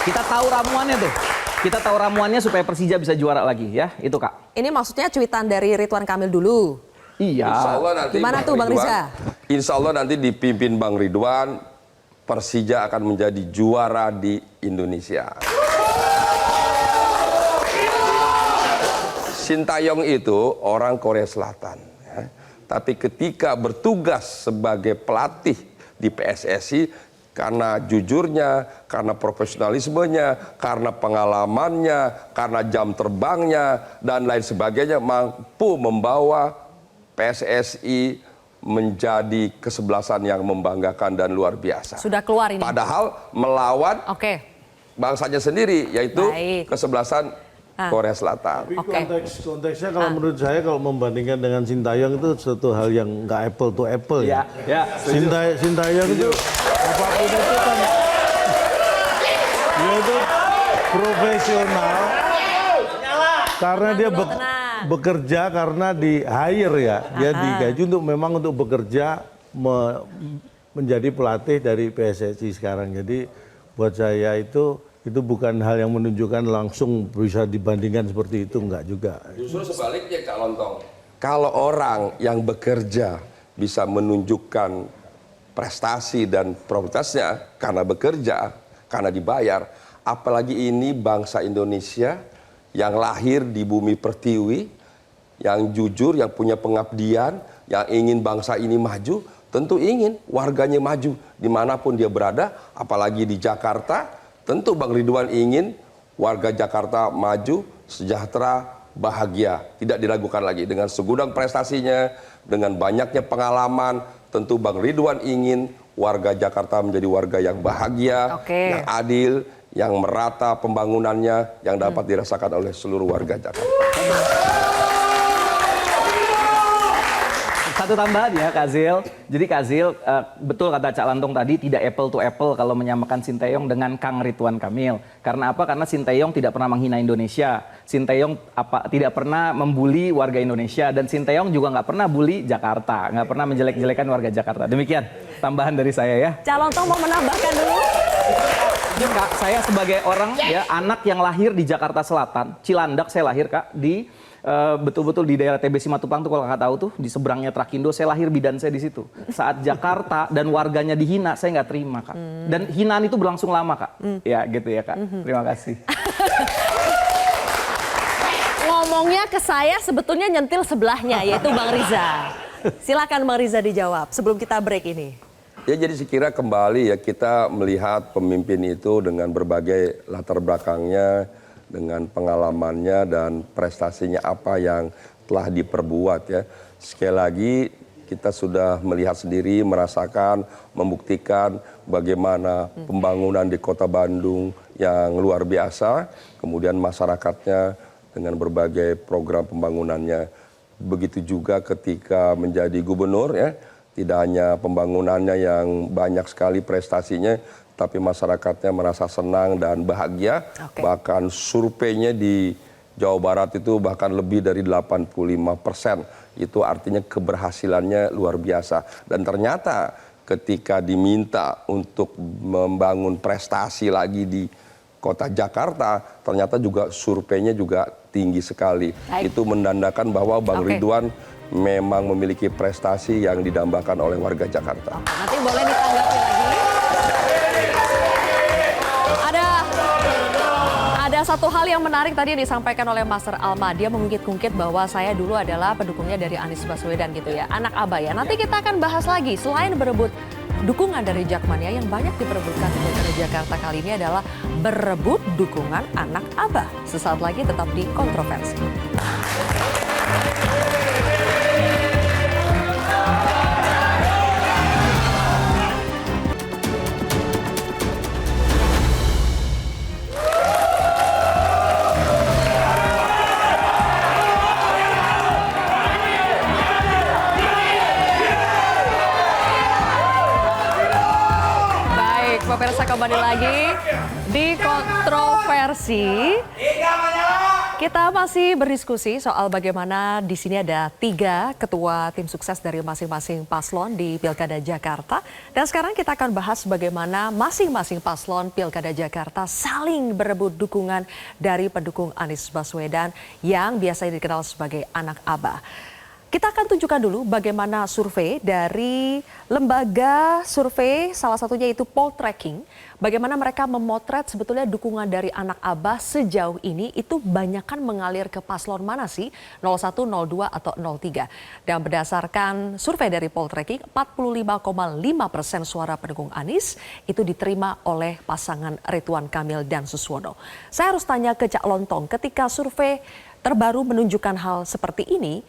kita tahu ramuannya tuh. Kita tahu ramuannya supaya Persija bisa juara lagi ya. Itu Kak. Ini maksudnya cuitan dari Ridwan Kamil dulu. Iya. Insya Allah nanti Gimana tuh Bang Riza? Insya Allah nanti dipimpin Bang Ridwan, Persija akan menjadi juara di Indonesia. Sintayong itu orang Korea Selatan. Ya. Tapi ketika bertugas sebagai pelatih di PSSI, karena jujurnya, karena profesionalismenya, karena pengalamannya, karena jam terbangnya, dan lain sebagainya, mampu membawa PSSI menjadi kesebelasan yang membanggakan dan luar biasa. Sudah keluar ini. Padahal melawan bangsanya sendiri, yaitu kesebelasan Korea Selatan. Tapi konteksnya kalau menurut saya kalau membandingkan dengan Sintayong itu suatu hal yang nggak apple to apple ya. Sintayong itu apapun itu kan dia itu profesional karena dia bekerja karena di hire ya, dia digaji untuk bekerja menjadi pelatih dari PSSI sekarang. Jadi buat saya itu bukan hal yang menunjukkan langsung bisa dibandingkan seperti itu, enggak juga. Justru sebaliknya Kak Lontong. Kalau orang yang bekerja bisa menunjukkan prestasi dan prioritasnya karena bekerja, karena dibayar, apalagi ini bangsa Indonesia yang lahir di bumi pertiwi, yang jujur, yang punya pengabdian, yang ingin bangsa ini maju, tentu ingin warganya maju dimanapun dia berada, apalagi di Jakarta, tentu Bang Ridwan ingin warga Jakarta maju, sejahtera, bahagia, tidak diragukan lagi. Dengan segudang prestasinya, dengan banyaknya pengalaman, tentu Bang Ridwan ingin warga Jakarta menjadi warga yang bahagia, yang adil, yang merata pembangunannya, yang dapat dirasakan oleh seluruh warga Jakarta. Satu tambahan ya Kak Zil. Jadi Kak Zil, betul kata Cak Lantong tadi, tidak apple to apple kalau menyamakan Sintayong dengan Kang Ridwan Kamil. Karena apa? Karena Sintayong tidak pernah menghina Indonesia. Sintayong tidak pernah membuli warga Indonesia. Dan Sintayong juga nggak pernah bully Jakarta. Nggak pernah menjelek-jelekan warga Jakarta. Demikian tambahan dari saya ya. Cak Lantong mau menambahkan dulu? Kak, saya sebagai orang ya anak yang lahir di Jakarta Selatan, Cilandak saya lahir Kak, di betul-betul di daerah TB Simatupang tuh kalau Kakak tahu tuh di seberangnya Trakindo, saya lahir bidan saya di situ. Saat Jakarta dan warganya dihina, saya nggak terima Kak. Dan hinaan itu berlangsung lama Kak. Ya gitu ya Kak. Terima kasih. Ngomongnya ke saya sebetulnya nyentil sebelahnya yaitu Bang Riza. Silakan Bang Riza dijawab sebelum kita break ini. Ya jadi sekira kembali ya kita melihat pemimpin itu dengan berbagai latar belakangnya, dengan pengalamannya dan prestasinya apa yang telah diperbuat ya. Sekali lagi kita sudah melihat sendiri, merasakan, membuktikan bagaimana pembangunan di Kota Bandung yang luar biasa, kemudian masyarakatnya dengan berbagai program pembangunannya. Begitu juga ketika menjadi gubernur ya. Tidak hanya pembangunannya yang banyak sekali prestasinya, tapi masyarakatnya merasa senang dan bahagia. Bahkan surveinya di Jawa Barat itu bahkan lebih dari 85%. Itu artinya keberhasilannya luar biasa. Dan ternyata ketika diminta untuk membangun prestasi lagi di Kota Jakarta, ternyata juga surveinya juga tinggi sekali. Itu menandakan bahwa Bang Ridwan memang memiliki prestasi yang didambakan oleh warga Jakarta. Nanti boleh ditanggapi lagi. Ada satu hal yang menarik tadi yang disampaikan oleh Master Alma. Dia mengungkit-ungkit bahwa saya dulu adalah pendukungnya dari Anies Baswedan gitu ya. Anak Abah ya. Nanti kita akan bahas lagi. Selain berebut dukungan dari Jakmania yang banyak diperebutkan di Pilkada Jakarta kali ini adalah berebut dukungan anak Abah. Sesaat lagi tetap di Kontroversi. kembali lagi di Kontroversi. Kita masih berdiskusi soal bagaimana di sini ada 3 ketua tim sukses dari masing-masing paslon di Pilkada Jakarta. Dan sekarang kita akan bahas bagaimana masing-masing paslon Pilkada Jakarta saling berebut dukungan dari pendukung Anies Baswedan yang biasanya dikenal sebagai anak abah. Kita akan tunjukkan dulu bagaimana survei dari lembaga survei, salah satunya itu Poltreking. Bagaimana mereka memotret sebetulnya dukungan dari anak abah sejauh ini itu banyakkan mengalir ke paslon mana sih? 01, 02, atau 03. Dan berdasarkan survei dari Poltreking, 45,5% suara pendukung Anies itu diterima oleh pasangan Ridwan Kamil dan Suswono. Saya harus tanya ke Cak Lontong, ketika survei terbaru menunjukkan hal seperti ini,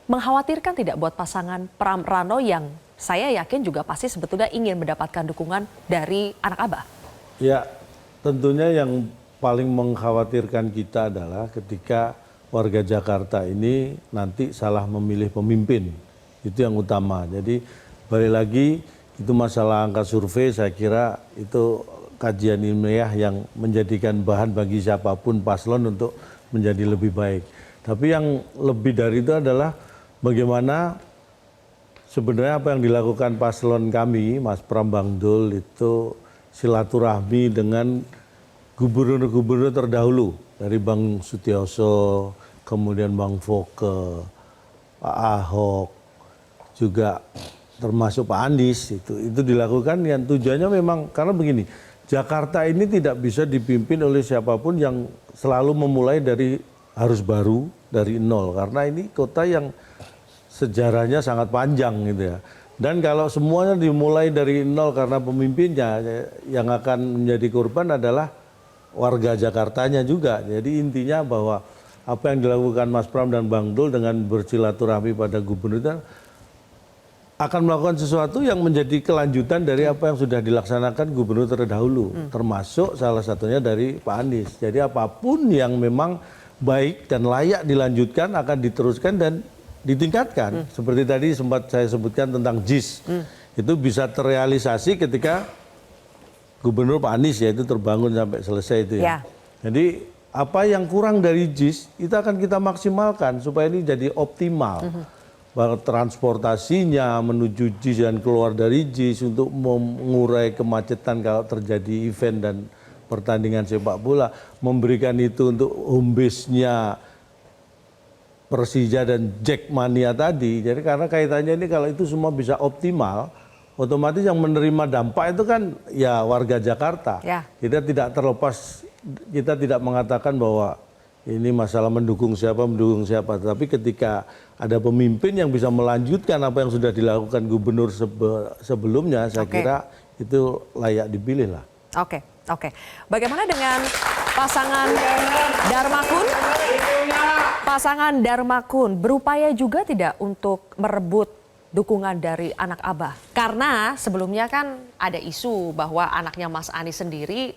mengkhawatirkan tidak buat pasangan Pram Rano yang saya yakin juga pasti sebetulnya ingin mendapatkan dukungan dari anak abah? Ya, tentunya yang paling mengkhawatirkan kita adalah ketika warga Jakarta ini nanti salah memilih pemimpin. Itu yang utama. Jadi balik lagi itu masalah angka survei, saya kira itu kajian ilmiah yang menjadikan bahan bagi siapapun paslon untuk menjadi lebih baik. Tapi yang lebih dari itu adalah bagaimana sebenarnya apa yang dilakukan paslon kami, Mas Pram, Bang Dul, itu silaturahmi dengan gubernur-gubernur terdahulu. Dari Bang Sutioso, kemudian Bang Foke, Pak Ahok, juga termasuk Pak Anies. Itu dilakukan yang tujuannya memang, karena begini, Jakarta ini tidak bisa dipimpin oleh siapapun yang selalu memulai dari harus baru, dari nol. Karena ini kota yang sejarahnya sangat panjang gitu ya. Dan kalau semuanya dimulai dari nol karena pemimpinnya, yang akan menjadi korban adalah warga Jakartanya juga. Jadi intinya bahwa apa yang dilakukan Mas Pram dan Bang Dul dengan bersilaturahmi pada gubernur itu akan melakukan sesuatu yang menjadi kelanjutan dari apa yang sudah dilaksanakan gubernur terdahulu. Termasuk salah satunya dari Pak Anies. Jadi apapun yang memang baik dan layak dilanjutkan akan diteruskan dan ditingkatkan. Seperti tadi sempat saya sebutkan tentang JIS. Itu bisa terrealisasi ketika Gubernur Pak Anies ya itu terbangun sampai selesai itu ya. Jadi apa yang kurang dari JIS itu akan kita maksimalkan supaya ini jadi optimal. Bahwa transportasinya menuju JIS dan keluar dari JIS untuk mengurai kemacetan kalau terjadi event dan pertandingan sepak bola, memberikan itu untuk home base-nya Persija dan Jackmania tadi. Jadi karena kaitannya ini kalau itu semua bisa optimal, otomatis yang menerima dampak itu kan ya warga Jakarta. Ya. Kita tidak terlepas, kita tidak mengatakan bahwa ini masalah mendukung siapa, tapi ketika ada pemimpin yang bisa melanjutkan apa yang sudah dilakukan gubernur sebelumnya, saya kira itu layak dipilih lah. Oke. Bagaimana dengan pasangan Darmakun? Pasangan Darmakun berupaya juga tidak untuk merebut dukungan dari anak abah? Karena sebelumnya kan ada isu bahwa anaknya Mas Anies sendiri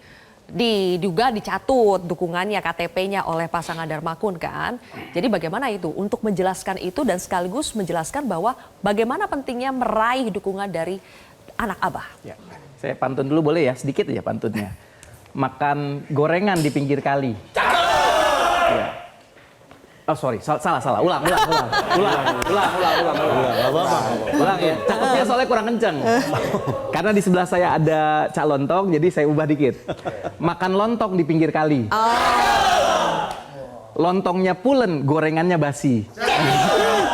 diduga dicatut dukungannya, KTP-nya oleh pasangan Darmakun kan. Jadi bagaimana itu untuk menjelaskan itu dan sekaligus menjelaskan bahwa bagaimana pentingnya meraih dukungan dari anak abah? Ya. Saya pantun dulu boleh ya, sedikit aja pantunnya. Makan gorengan di pinggir kali. Ya. Oh sorry, salah. Ulang ya. Cakepnya soalnya kurang kenceng. Karena di sebelah saya ada Cak Lontong, jadi saya ubah dikit. Makan lontong di pinggir kali. Lontongnya pulen, gorengannya basi.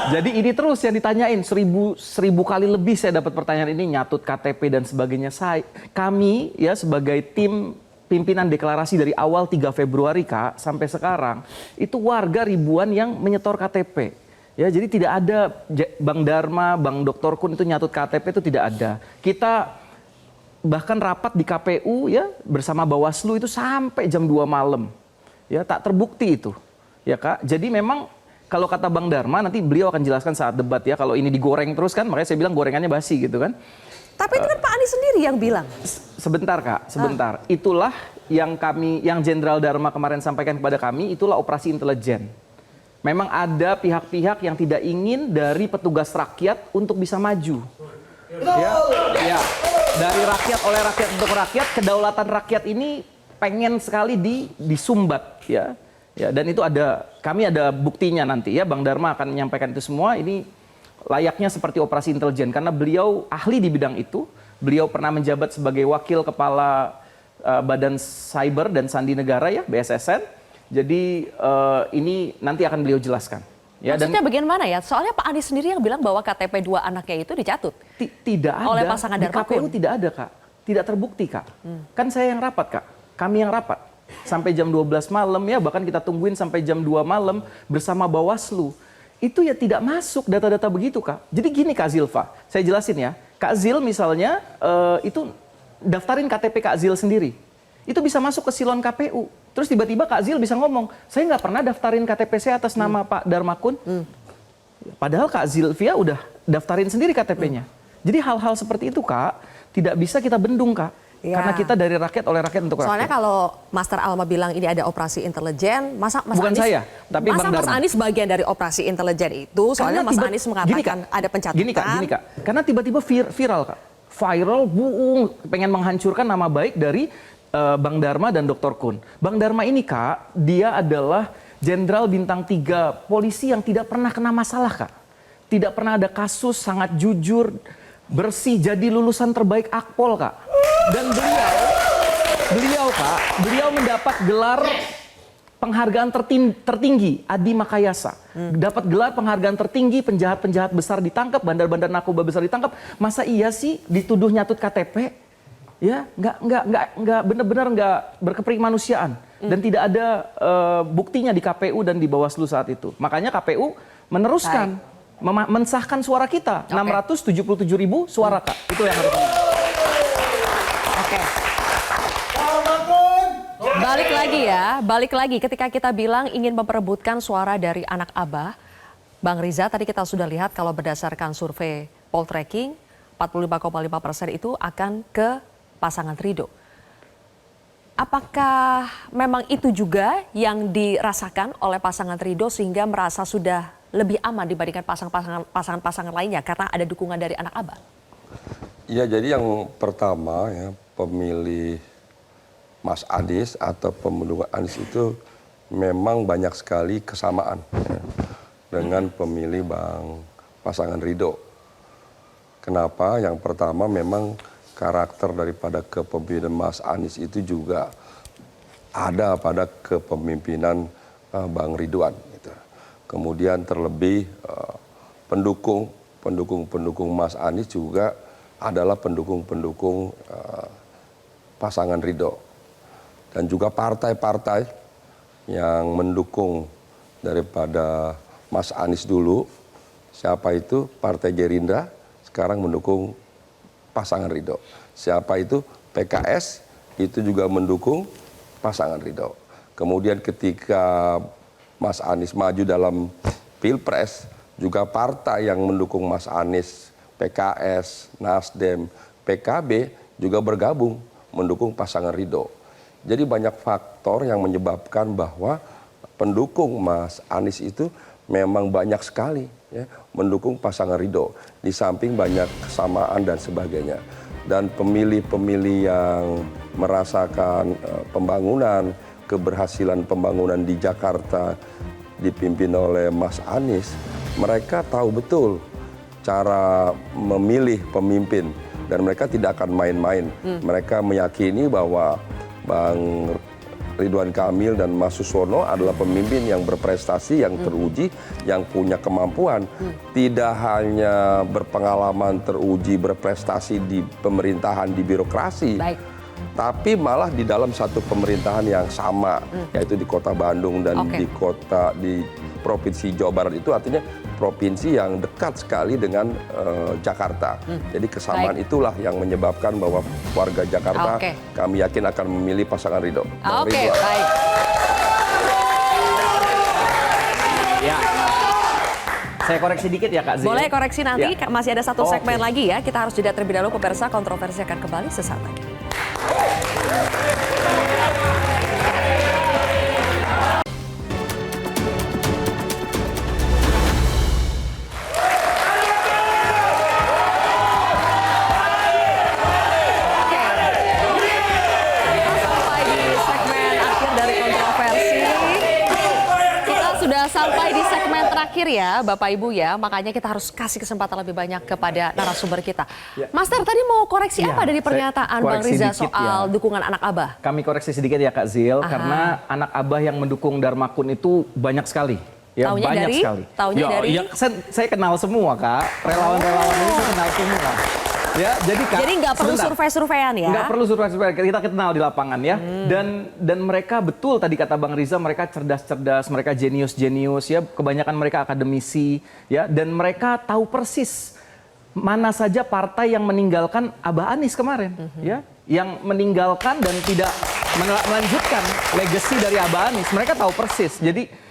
Jadi ini terus yang ditanyain, seribu kali lebih saya dapat pertanyaan ini, nyatut KTP dan sebagainya. Kami ya sebagai tim pimpinan deklarasi dari awal 3 Februari Kak, sampai sekarang, itu warga ribuan yang menyetor KTP. Ya, jadi tidak ada Bang Dharma, Bang Dr. Kun itu nyatut KTP itu tidak ada. Kita bahkan rapat di KPU ya bersama Bawaslu itu sampai jam 2 malam. Ya, tak terbukti itu. Ya Kak, jadi memang kalau kata Bang Dharma, nanti beliau akan jelaskan saat debat ya, kalau ini digoreng terus kan, makanya saya bilang gorengannya basi gitu kan. Tapi itu kan Pak Anies sendiri yang bilang. Sebentar Kak, sebentar. Itulah yang Jenderal Dharma kemarin sampaikan kepada kami, itulah operasi intelijen. Memang ada pihak-pihak yang tidak ingin dari petugas rakyat untuk bisa maju. Ya. Dari rakyat oleh rakyat untuk rakyat, kedaulatan rakyat ini pengen sekali disumbat ya. Ya, dan itu kami ada buktinya nanti ya, Bang Dharma akan menyampaikan itu semua. Ini layaknya seperti operasi intelijen karena beliau ahli di bidang itu. Beliau pernah menjabat sebagai wakil kepala Badan Cyber dan Sandi Negara ya, BSSN. Jadi ini nanti akan beliau jelaskan. Ya, maksudnya bagaimana ya? Soalnya Pak Anies sendiri yang bilang bahwa KTP 2 anaknya itu dicatut. Tidak ada. Oleh pasangan Di Darmakun. KPU tidak ada, Kak. Tidak terbukti, Kak. Kan saya yang rapat, Kak. Kami yang rapat. Sampai jam 12 malam ya, bahkan kita tungguin sampai jam 2 malam bersama Bawaslu. Itu ya tidak masuk data-data begitu, Kak. Jadi gini Kak Zilfa, saya jelasin ya. Kak Zil misalnya itu daftarin KTP Kak Zil sendiri. Itu bisa masuk ke silon KPU. Terus tiba-tiba Kak Zil bisa ngomong, saya nggak pernah daftarin KTP saya atas nama Pak Darmakun. Padahal Kak Zilvia udah daftarin sendiri KTP-nya. Jadi hal-hal seperti itu, Kak, tidak bisa kita bendung, Kak. Ya. Karena kita dari rakyat oleh rakyat untuk rakyat. Soalnya kalau Master Alma bilang ini ada operasi intelijen, masa Mas Bukan Anies, saya, tapi masa Bang Mas Dharma. Anies bagian dari operasi intelijen itu? Soalnya Mas Anies mengatakan ada pencatutan. Gini Kak. Karena tiba-tiba viral, Kak. Viral, pengen menghancurkan nama baik dari Bang Dharma dan Dr. Kun. Bang Dharma ini, Kak, dia adalah Jenderal Bintang 3 polisi yang tidak pernah kena masalah, Kak. Tidak pernah ada kasus, sangat jujur, bersih, jadi lulusan terbaik Akpol, Kak. Dan beliau mendapat gelar penghargaan tertinggi Adi Makayasa. Dapat gelar penghargaan tertinggi, penjahat-penjahat besar ditangkap, bandar-bandar narkoba besar ditangkap. Masa iya sih dituduh nyatut KTP? Ya, nggak benar-benar nggak berkemanusiaan. Dan tidak ada buktinya di KPU dan di Bawaslu saat itu. Makanya KPU meneruskan mensahkan suara kita, 677.000 suara, Kak. Itu yang harus. Oke. Balik lagi ketika kita bilang ingin memperebutkan suara dari anak Abah, Bang Riza, tadi kita sudah lihat kalau berdasarkan survei Poltreking, 45,5% itu akan ke pasangan Ridho. Apakah memang itu juga yang dirasakan oleh pasangan Ridho sehingga merasa sudah lebih aman dibandingkan pasangan-pasangan lainnya karena ada dukungan dari anak Abah? Ya, jadi yang pertama ya, pemilih Mas Anies atau pemilih Anies itu memang banyak sekali kesamaan ya, dengan pemilih pasangan Ridho. Kenapa? Yang pertama memang karakter daripada kepemimpinan Mas Anies itu juga ada pada kepemimpinan Bang Ridwan. Gitu. Kemudian terlebih pendukung Mas Anies juga adalah pendukung pasangan Ridho. Dan juga partai-partai yang mendukung daripada Mas Anies dulu, siapa itu? Partai Gerindra, sekarang mendukung pasangan Ridho. Siapa itu? PKS, itu juga mendukung pasangan Ridho. Kemudian ketika Mas Anies maju dalam Pilpres, juga partai yang mendukung Mas Anies, PKS, Nasdem, PKB juga bergabung mendukung pasangan Ridho. Jadi banyak faktor yang menyebabkan bahwa pendukung Mas Anies itu memang banyak sekali ya, mendukung pasangan Ridho. Di samping banyak kesamaan dan sebagainya. Dan pemilih-pemilih yang merasakan pembangunan, keberhasilan pembangunan di Jakarta dipimpin oleh Mas Anies, mereka tahu betul cara memilih pemimpin dan mereka tidak akan main-main. Mereka meyakini bahwa Bang Ridwan Kamil dan Mas Suswono adalah pemimpin yang berprestasi, yang teruji, yang punya kemampuan. Tidak hanya berpengalaman, teruji, berprestasi di pemerintahan, di birokrasi. Baik. Tapi malah di dalam satu pemerintahan yang sama, yaitu di kota Bandung dan di Provinsi Jawa Barat itu artinya provinsi yang dekat sekali dengan Jakarta. Jadi kesamaan itulah yang menyebabkan bahwa warga Jakarta kami yakin akan memilih pasangan Ridho. Oke, baik. Ya. Saya koreksi dikit ya, Kak Zil. Boleh koreksi nanti, Ya. masih ada satu segmen lagi ya. Kita harus jeda terlebih dahulu, pemirsa. Kontroversi akan kembali sesaat lagi. sampai di segmen terakhir ya, Bapak Ibu ya. Makanya kita harus kasih kesempatan lebih banyak kepada narasumber kita. Master, tadi mau koreksi apa dari pernyataan Bang Riza soal dukungan anak Abah? Kami koreksi sedikit ya Kak Zil, karena anak Abah yang mendukung Darmakun itu banyak sekali. Ya, Taunya banyak dari? sekali. Taunya dari? Ya, saya kenal semua Kak, relawan-relawan ini saya kenal semua. Ya, jadi Kak, Jadi nggak perlu survei-surveian ya? nggak perlu survei-survei, kita kenal di lapangan ya. Dan mereka betul tadi kata Bang Riza, mereka cerdas-cerdas, mereka jenius-jenius ya. Kebanyakan mereka akademisi ya, dan mereka tahu persis mana saja partai yang meninggalkan Abah Anies kemarin ya, yang meninggalkan dan tidak melanjutkan legacy dari Abah Anies. Mereka tahu persis.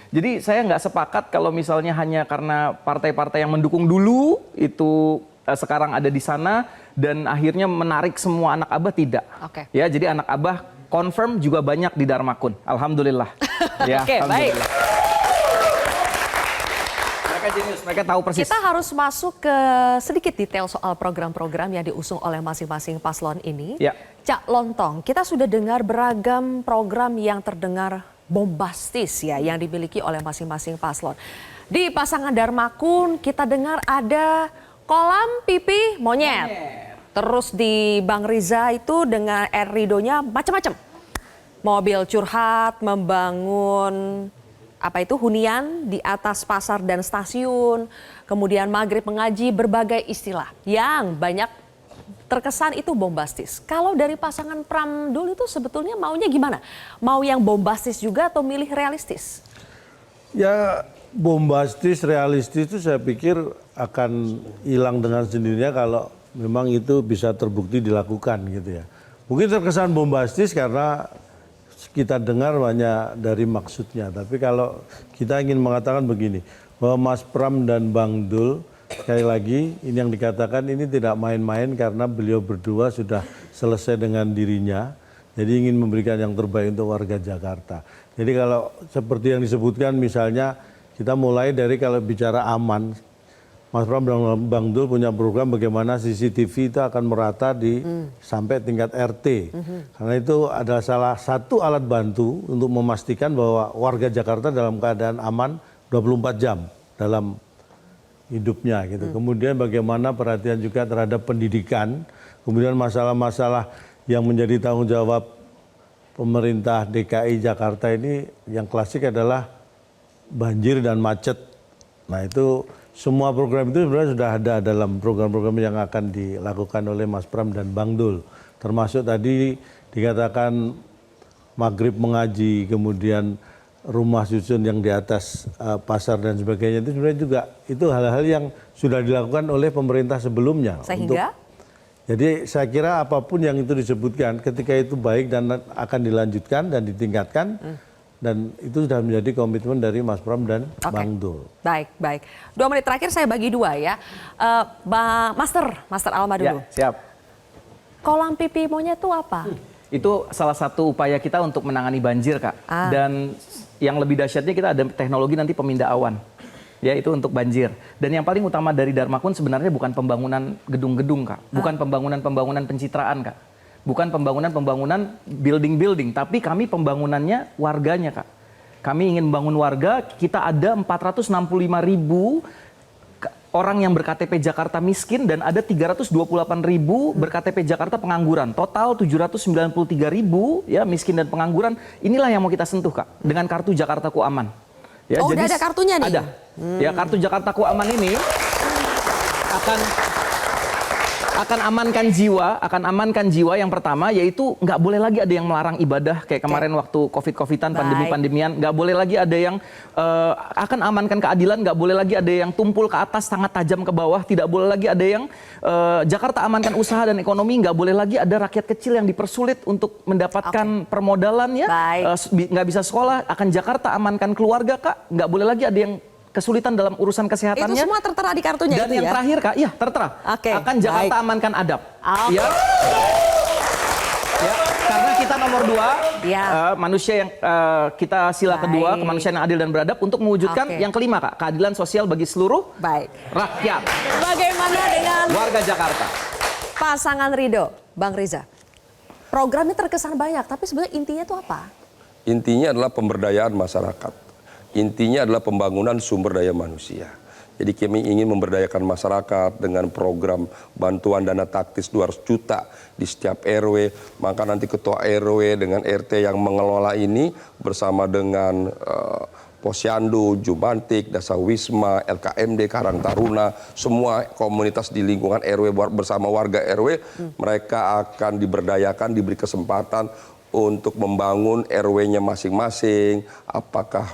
Jadi saya nggak sepakat kalau misalnya hanya karena partai-partai yang mendukung dulu itu sekarang ada di sana dan akhirnya menarik semua anak Abah, tidak. Oke. Ya, jadi anak Abah confirm juga banyak di Darmakun. Alhamdulillah. Ya, Oke, baik. Mereka jenius, mereka tahu persis. Kita harus masuk ke sedikit detail soal program-program yang diusung oleh masing-masing paslon ini. Ya. Cak Lontong, kita sudah dengar beragam program yang terdengar bombastis ya yang dimiliki oleh masing-masing paslon. Di pasangan Darmakun kita dengar ada kolam pipi monyet. Terus di Bang Riza itu dengan ridonya macam-macam. Mobil curhat, membangun hunian di atas pasar dan stasiun. Kemudian maghrib mengaji, berbagai istilah yang banyak terkesan itu bombastis. Kalau dari pasangan Pramdul itu sebetulnya maunya gimana? Mau yang bombastis juga atau milih realistis? Ya bombastis, realistis itu saya pikir akan hilang dengan sendirinya kalau memang itu bisa terbukti dilakukan gitu ya. Mungkin terkesan bombastis karena kita dengar banyak dari maksudnya. Tapi kalau kita ingin mengatakan begini, bahwa Mas Pram dan Bang Dul, sekali lagi ini yang dikatakan ini tidak main-main karena beliau berdua sudah selesai dengan dirinya. Jadi ingin memberikan yang terbaik untuk warga Jakarta. Jadi kalau seperti yang disebutkan misalnya kita mulai dari kalau bicara aman, Mas Pram dan Bang Dul punya program bagaimana CCTV itu akan merata di sampai tingkat RT. Karena itu adalah salah satu alat bantu untuk memastikan bahwa warga Jakarta dalam keadaan aman 24 jam dalam hidupnya gitu. Kemudian bagaimana perhatian juga terhadap pendidikan, kemudian masalah-masalah yang menjadi tanggung jawab pemerintah DKI Jakarta ini yang klasik adalah banjir dan macet. Nah itu semua program itu sebenarnya sudah ada dalam program-program yang akan dilakukan oleh Mas Pram dan Bang Dul. Termasuk tadi dikatakan maghrib mengaji, kemudian rumah susun yang di atas pasar dan sebagainya itu sebenarnya juga itu hal-hal yang sudah dilakukan oleh pemerintah sebelumnya. Sehingga? Jadi saya kira apapun yang itu disebutkan ketika itu baik dan akan dilanjutkan dan ditingkatkan dan itu sudah menjadi komitmen dari Mas Pram dan Bang Dul. Baik. 2 menit terakhir saya bagi 2 ya. Master Alma dulu. Ya, siap. Kolam pipi monyet itu apa? Itu salah satu upaya kita untuk menangani banjir, Kak. Dan yang lebih dahsyatnya kita ada teknologi nanti pemindah awan. Ya, itu untuk banjir. Dan yang paling utama dari Darmakun sebenarnya bukan pembangunan gedung-gedung, Kak. Bukan pembangunan pencitraan, Kak. Bukan pembangunan building-building, tapi kami pembangunannya warganya, Kak. Kami ingin membangun warga, kita ada 465.000 orang yang berKTP Jakarta miskin dan ada 328.000 berKTP Jakarta pengangguran. Total 793.000 ya miskin dan pengangguran. Inilah yang mau kita sentuh, Kak, dengan kartu Jakartaku Aman. Ya, jadi udah ada kartunya nih? Ada. Ya, kartu Jakartaku Aman ini akan amankan jiwa yang pertama, yaitu nggak boleh lagi ada yang melarang ibadah kayak kemarin waktu covid-covidan, pandemian, nggak boleh lagi ada yang akan amankan keadilan, nggak boleh lagi ada yang tumpul ke atas sangat tajam ke bawah, tidak boleh lagi ada yang Jakarta amankan usaha dan ekonomi, nggak boleh lagi ada rakyat kecil yang dipersulit untuk mendapatkan permodalan ya, nggak bisa sekolah, akan Jakarta amankan keluarga, Kak, nggak boleh lagi ada yang kesulitan dalam urusan kesehatannya. Itu semua tertera di kartunya. Dan itu yang terakhir, Kak, iya tertera. Akan Jakarta amankan adab. Ya. Ya, karena kita nomor 2, manusia yang kita sila kedua, kemanusiaan yang adil dan beradab untuk mewujudkan yang kelima, Kak, keadilan sosial bagi seluruh rakyat. Bagaimana dengan warga Jakarta? Pasangan Ridho, Bang Riza. Programnya terkesan banyak, tapi sebenarnya intinya itu apa? Intinya adalah pemberdayaan masyarakat. intinya adalah pembangunan sumber daya manusia. Jadi kami ingin memberdayakan masyarakat dengan program bantuan dana taktis 200 juta di setiap RW. Maka nanti ketua RW dengan RT yang mengelola ini bersama dengan Posyandu, Jumantik, Dasar Wisma, LKMD, Karang Taruna, semua komunitas di lingkungan RW bersama warga RW, mereka akan diberdayakan, diberi kesempatan untuk membangun RW-nya masing-masing, apakah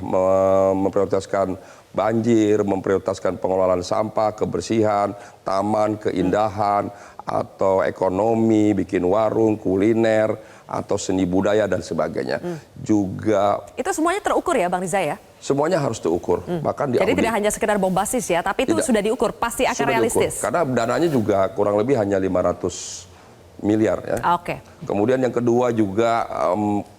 memprioritaskan banjir, memprioritaskan pengelolaan sampah, kebersihan, taman, keindahan, atau ekonomi, bikin warung, kuliner, atau seni budaya dan sebagainya. Juga Itu semuanya terukur ya Bang Riza ya? semuanya harus terukur. Bahkan Jadi diaudit. tidak hanya sekedar bombastis ya, tapi itu Tidak. sudah diukur, pasti akan Sudah diukur. realistis. Karena dananya juga kurang lebih hanya 500 miliar ya. Oke. Kemudian yang kedua juga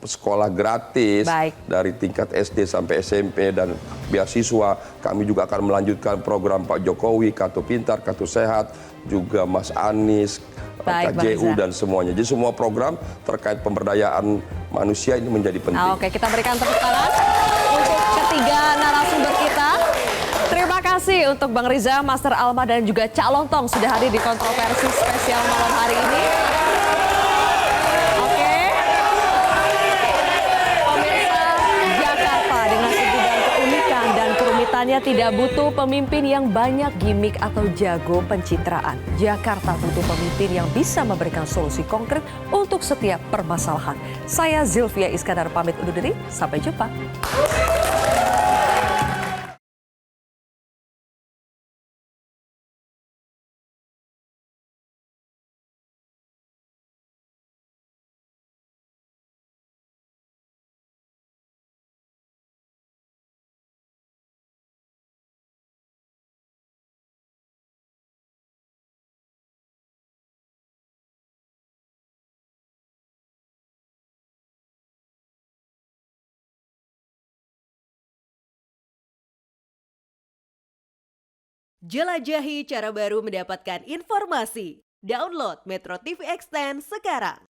sekolah gratis Baik. dari tingkat SD sampai SMP dan beasiswa. Kami juga akan melanjutkan program Pak Jokowi, Kartu Pintar, Kartu Sehat, juga Mas Anies, Baik, Bang KJU Riza. dan semuanya. Jadi semua program terkait pemberdayaan manusia ini menjadi penting. Oke, kita berikan tepuk tangan untuk ketiga narasumber kita. Terima kasih untuk Bang Riza, Master Alma, dan juga Cak Lontong sudah hadir di kontroversi spesial malam hari ini. Oke. Pemirsa, Jakarta dengan segudang keunikan dan kerumitannya tidak butuh pemimpin yang banyak gimmick atau jago pencitraan. Jakarta butuh pemimpin yang bisa memberikan solusi konkret untuk setiap permasalahan. Saya Zilvia Iskandar pamit undur diri, sampai jumpa. Jelajahi cara baru mendapatkan informasi. Download Metro TV Extend sekarang.